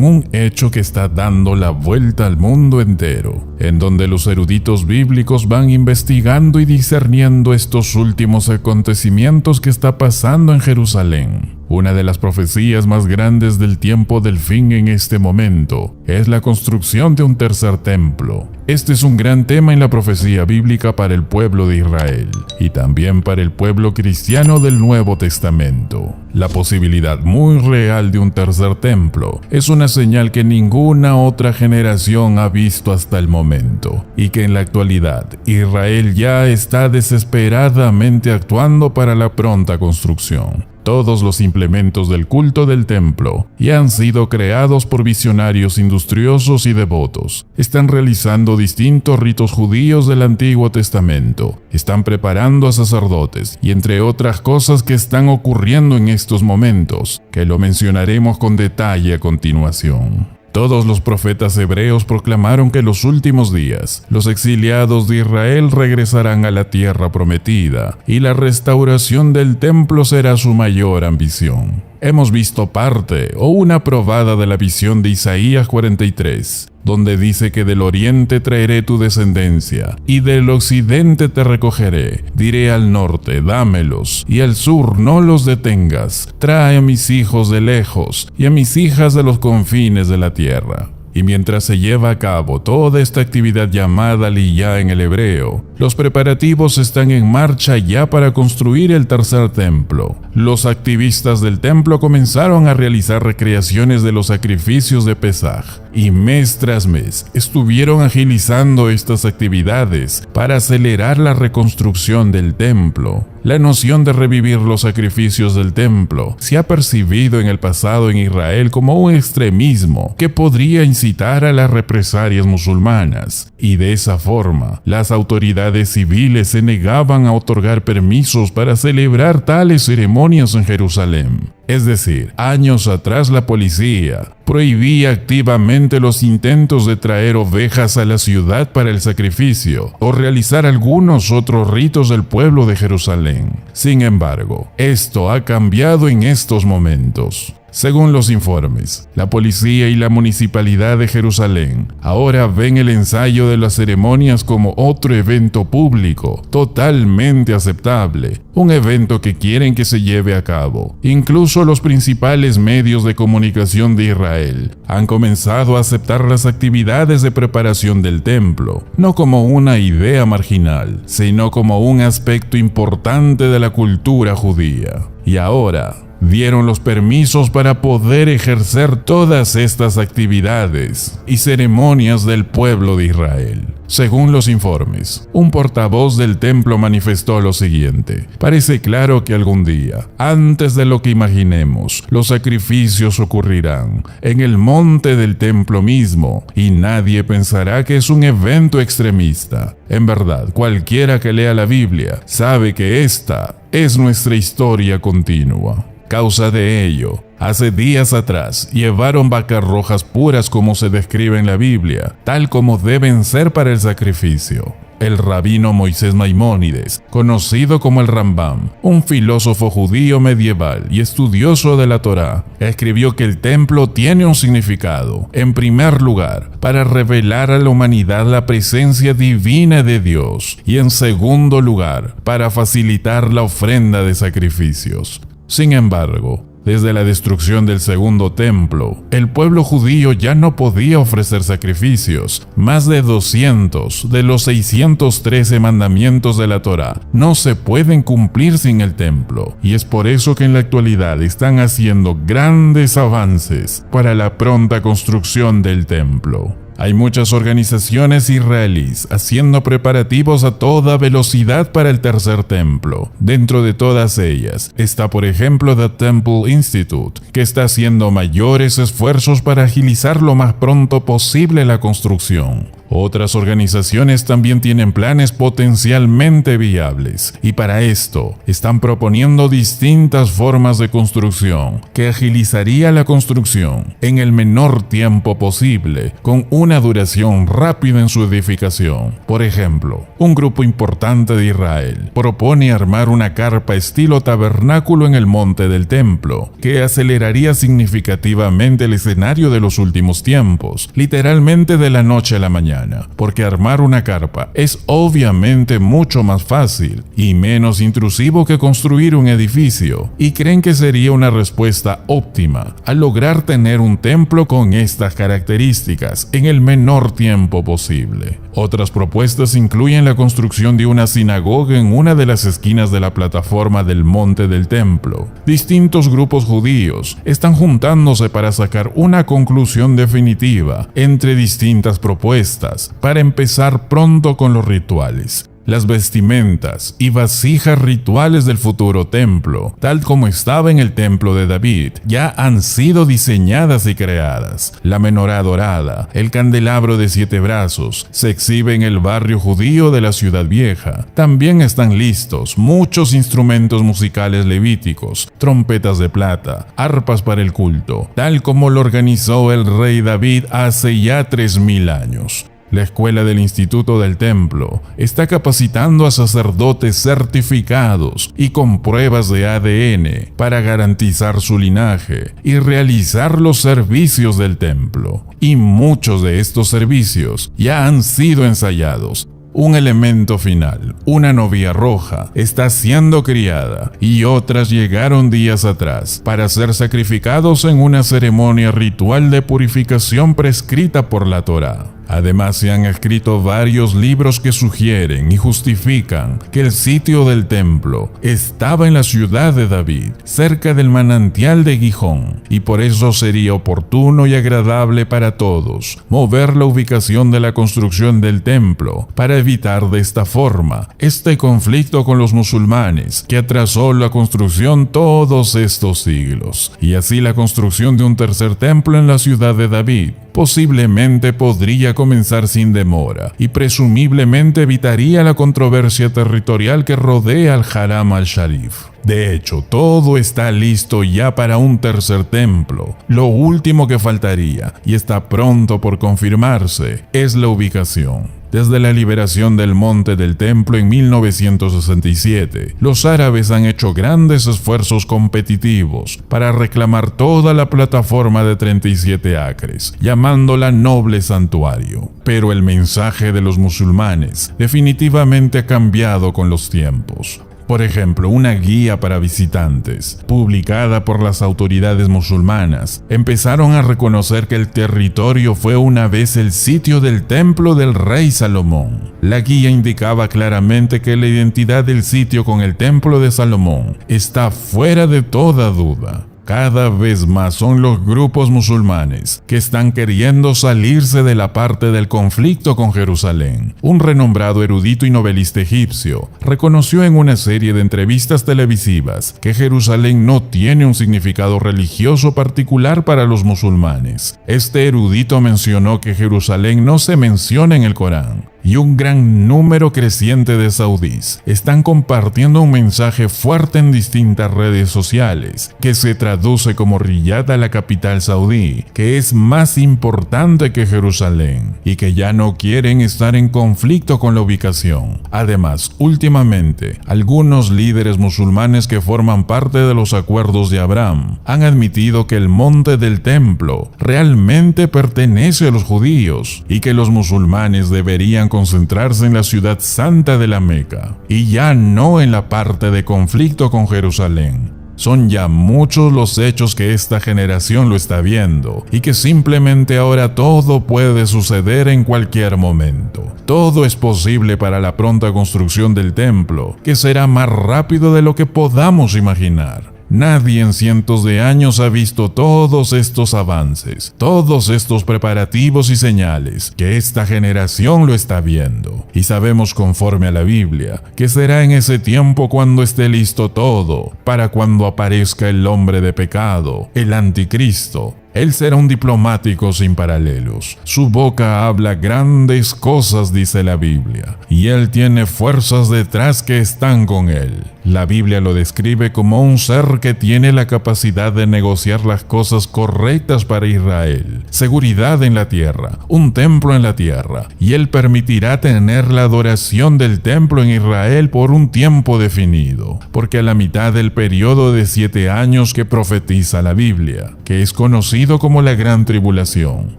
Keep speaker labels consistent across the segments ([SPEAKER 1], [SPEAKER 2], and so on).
[SPEAKER 1] con un hecho que está dando la vuelta al mundo entero, en donde los eruditos bíblicos van investigando y discerniendo estos últimos acontecimientos que está pasando en Jerusalén. Una de las profecías más grandes del tiempo del fin en este momento es la construcción de un tercer templo. Este es un gran tema en la profecía bíblica para el pueblo de Israel y también para el pueblo cristiano del Nuevo Testamento. La posibilidad muy real de un tercer templo es una señal que ninguna otra generación ha visto hasta el momento y que en la actualidad Israel ya está desesperadamente actuando para la pronta construcción. Todos los implementos del culto del templo ya han sido creados por visionarios industriosos y devotos. Están realizando distintos ritos judíos del Antiguo Testamento. Están preparando a sacerdotes y entre otras cosas que están ocurriendo en estos momentos, que lo mencionaremos con detalle a continuación. Todos los profetas hebreos proclamaron que en los últimos días los exiliados de Israel regresarán a la tierra prometida y la restauración del templo será su mayor ambición. Hemos visto parte o una probada de la visión de Isaías 43, donde dice que del oriente traeré tu descendencia, y del occidente te recogeré. Diré al norte, dámelos, y al sur, no los detengas. Trae a mis hijos de lejos, y a mis hijas de los confines de la tierra. Y mientras se lleva a cabo toda esta actividad llamada Aliyá en el hebreo, los preparativos están en marcha ya para construir el tercer templo. Los activistas del templo comenzaron a realizar recreaciones de los sacrificios de Pesaj, y mes tras mes estuvieron agilizando estas actividades para acelerar la reconstrucción del templo. La noción de revivir los sacrificios del templo se ha percibido en el pasado en Israel como un extremismo que podría incitar a las represalias musulmanas, y de esa forma las autoridades civiles se negaban a otorgar permisos para celebrar tales ceremonias en Jerusalén. Es decir, años atrás la policía prohibía activamente los intentos de traer ovejas a la ciudad para el sacrificio o realizar algunos otros ritos del pueblo de Jerusalén. Sin embargo, esto ha cambiado en estos momentos. Según los informes, la policía y la municipalidad de Jerusalén ahora ven el ensayo de las ceremonias como otro evento público, totalmente aceptable, un evento que quieren que se lleve a cabo. Incluso los principales medios de comunicación de Israel han comenzado a aceptar las actividades de preparación del templo, no como una idea marginal, sino como un aspecto importante de la cultura judía. Y ahora dieron los permisos para poder ejercer todas estas actividades y ceremonias del pueblo de Israel. Según los informes, un portavoz del templo manifestó lo siguiente: parece claro que algún día, antes de lo que imaginemos, los sacrificios ocurrirán en el monte del templo mismo y nadie pensará que es un evento extremista. En verdad, cualquiera que lea la Biblia sabe que esta es nuestra historia continua. Causa de ello, hace días atrás llevaron vacas rojas puras como se describe en la Biblia, tal como deben ser para el sacrificio. El rabino Moisés Maimónides, conocido como el Rambam, un filósofo judío medieval y estudioso de la Torá, escribió que el templo tiene un significado, en primer lugar, para revelar a la humanidad la presencia divina de Dios, y en segundo lugar, para facilitar la ofrenda de sacrificios. Sin embargo, desde la destrucción del segundo templo, el pueblo judío ya no podía ofrecer sacrificios. Más de 200 de los 613 mandamientos de la Torá no se pueden cumplir sin el templo, y es por eso que en la actualidad están haciendo grandes avances para la pronta construcción del templo. Hay muchas organizaciones israelíes haciendo preparativos a toda velocidad para el tercer templo. Dentro de todas ellas está, por ejemplo, The Temple Institute, que está haciendo mayores esfuerzos para agilizar lo más pronto posible la construcción. Otras organizaciones también tienen planes potencialmente viables y para esto están proponiendo distintas formas de construcción que agilizaría la construcción en el menor tiempo posible con una duración rápida en su edificación. Por ejemplo, un grupo importante de Israel propone armar una carpa estilo tabernáculo en el monte del templo que aceleraría significativamente el escenario de los últimos tiempos, literalmente de la noche a la mañana. Porque armar una carpa es obviamente mucho más fácil y menos intrusivo que construir un edificio, y creen que sería una respuesta óptima al lograr tener un templo con estas características en el menor tiempo posible. Otras propuestas incluyen la construcción de una sinagoga en una de las esquinas de la plataforma del monte del templo. Distintos grupos judíos están juntándose para sacar una conclusión definitiva entre distintas propuestas para empezar pronto con los rituales. Las vestimentas y vasijas rituales del futuro templo, tal como estaba en el templo de David, ya han sido diseñadas y creadas. La menorá dorada, el candelabro de 7 brazos, se exhibe en el barrio judío de la Ciudad Vieja. También están listos muchos instrumentos musicales levíticos, trompetas de plata, arpas para el culto, tal como lo organizó el rey David hace ya 3000 años. La escuela del Instituto del Templo está capacitando a sacerdotes certificados y con pruebas de ADN para garantizar su linaje y realizar los servicios del templo. Y muchos de estos servicios ya han sido ensayados. Un elemento final, una novia roja, está siendo criada y otras llegaron días atrás para ser sacrificados en una ceremonia ritual de purificación prescrita por la Torá. Además, se han escrito varios libros que sugieren y justifican que el sitio del templo estaba en la ciudad de David, cerca del manantial de Gijón, y por eso sería oportuno y agradable para todos mover la ubicación de la construcción del templo para evitar de esta forma este conflicto con los musulmanes que atrasó la construcción todos estos siglos. Y así la construcción de un tercer templo en la ciudad de David posiblemente podría comenzar sin demora y presumiblemente evitaría la controversia territorial que rodea al Haram al-Sharif. De hecho, todo está listo ya para un tercer templo. Lo último que faltaría, y está pronto por confirmarse, es la ubicación. Desde la liberación del monte del templo en 1967, los árabes han hecho grandes esfuerzos competitivos para reclamar toda la plataforma de 37 acres, llamándola Noble Santuario. Pero el mensaje de los musulmanes definitivamente ha cambiado con los tiempos. Por ejemplo, una guía para visitantes, publicada por las autoridades musulmanas, empezaron a reconocer que el territorio fue una vez el sitio del templo del rey Salomón. La guía indicaba claramente que la identidad del sitio con el templo de Salomón está fuera de toda duda. Cada vez más son los grupos musulmanes que están queriendo salirse de la parte del conflicto con Jerusalén. Un renombrado erudito y novelista egipcio reconoció en una serie de entrevistas televisivas que Jerusalén no tiene un significado religioso particular para los musulmanes. Este erudito mencionó que Jerusalén no se menciona en el Corán. Y un gran número creciente de saudíes están compartiendo un mensaje fuerte en distintas redes sociales que se traduce como Riyad a la capital saudí, que es más importante que Jerusalén y que ya no quieren estar en conflicto con la ubicación. Además, últimamente, algunos líderes musulmanes que forman parte de los acuerdos de Abraham han admitido que el monte del templo realmente pertenece a los judíos y que los musulmanes deberían concentrarse en la ciudad santa de la Meca y ya no en la parte de conflicto con Jerusalén. Son ya muchos los hechos que esta generación lo está viendo y que simplemente ahora todo puede suceder en cualquier momento. Todo es posible para la pronta construcción del templo, que será más rápido de lo que podamos imaginar. Nadie en cientos de años ha visto todos estos avances, todos estos preparativos y señales que esta generación lo está viendo. Y sabemos conforme a la Biblia que será en ese tiempo cuando esté listo todo, para cuando aparezca el hombre de pecado, el anticristo, Él será un diplomático sin paralelos. Su boca habla grandes cosas, dice la Biblia, y él tiene fuerzas detrás que están con él. La Biblia lo describe como un ser que tiene la capacidad de negociar las cosas correctas para Israel, seguridad en la tierra, un templo en la tierra, y él permitirá tener la adoración del templo en Israel por un tiempo definido, porque a la mitad del periodo de 7 años que profetiza la Biblia, que es conocido como la Gran Tribulación,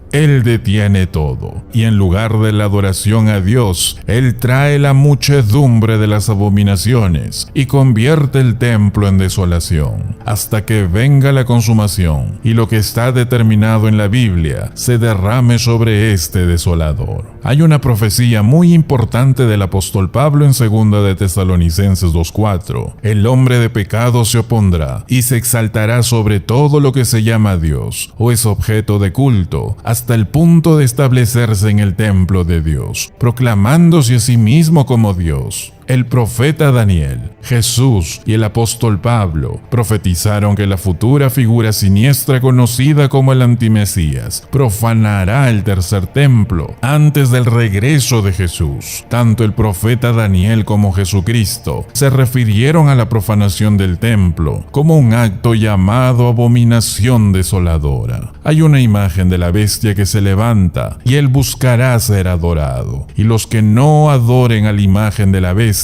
[SPEAKER 1] él detiene todo, y en lugar de la adoración a Dios, él trae la muchedumbre de las abominaciones y convierte el templo en desolación, hasta que venga la consumación y lo que está determinado en la Biblia se derrame sobre este desolador. Hay una profecía muy importante del apóstol Pablo en 2 de Tesalonicenses 2:4. El hombre de pecado se opondrá y se exaltará sobre todo lo que se llama Dios o es objeto de culto, hasta el punto de establecerse en el templo de Dios, proclamándose a sí mismo como Dios. El profeta Daniel, Jesús y el apóstol Pablo profetizaron que la futura figura siniestra conocida como el antimesías profanará el tercer templo antes del regreso de Jesús. Tanto el profeta Daniel como Jesucristo se refirieron a la profanación del templo como un acto llamado abominación desoladora. Hay una imagen de la bestia que se levanta y él buscará ser adorado, y los que no adoren a la imagen de la bestia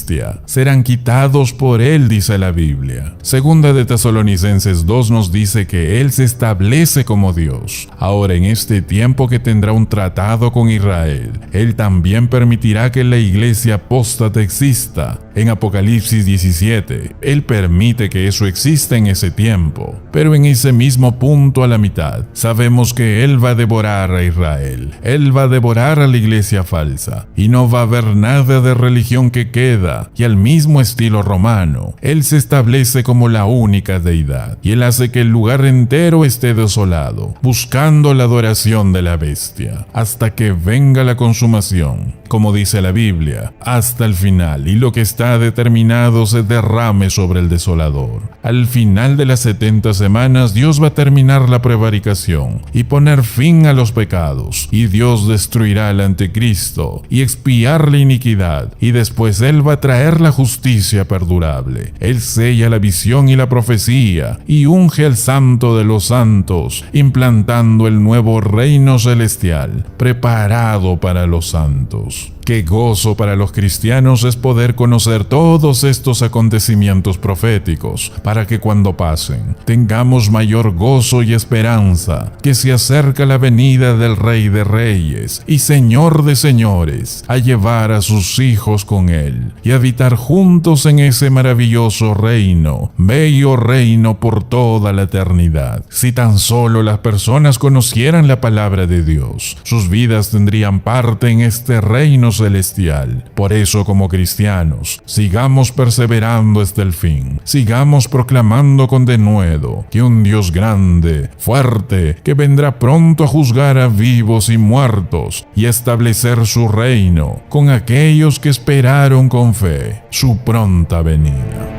[SPEAKER 1] serán quitados por él, dice la Biblia. 2 de Tesalonicenses 2 nos dice que él se establece como Dios. Ahora, en este tiempo que tendrá un tratado con Israel, él también permitirá que la iglesia apóstata exista. En Apocalipsis 17, él permite que eso exista en ese tiempo, pero en ese mismo punto a la mitad, sabemos que él va a devorar a Israel, él va a devorar a la iglesia falsa, y no va a haber nada de religión que queda, y al mismo estilo romano, él se establece como la única deidad, y él hace que el lugar entero esté desolado, buscando la adoración de la bestia, hasta que venga la consumación, como dice la Biblia, hasta el final, y lo que está determinado se derrame sobre el desolador. Al final de las 70 semanas, Dios va a terminar la prevaricación y poner fin a los pecados, y Dios destruirá al anticristo y expiar la iniquidad, y después Él va a traer la justicia perdurable. Él sella la visión y la profecía, y unge al Santo de los Santos, implantando el nuevo reino celestial, preparado para los santos. Qué gozo para los cristianos es poder conocer todos estos acontecimientos proféticos, para que cuando pasen, tengamos mayor gozo y esperanza, que se acerca la venida del Rey de Reyes y Señor de Señores, a llevar a sus hijos con Él, y habitar juntos en ese maravilloso reino, bello reino por toda la eternidad. Si tan solo las personas conocieran la palabra de Dios, sus vidas tendrían parte en este reino celestial. Por eso, como cristianos, sigamos perseverando hasta el fin. Sigamos proclamando con denuedo que un Dios grande, fuerte, que vendrá pronto a juzgar a vivos y muertos y establecer su reino con aquellos que esperaron con fe su pronta venida.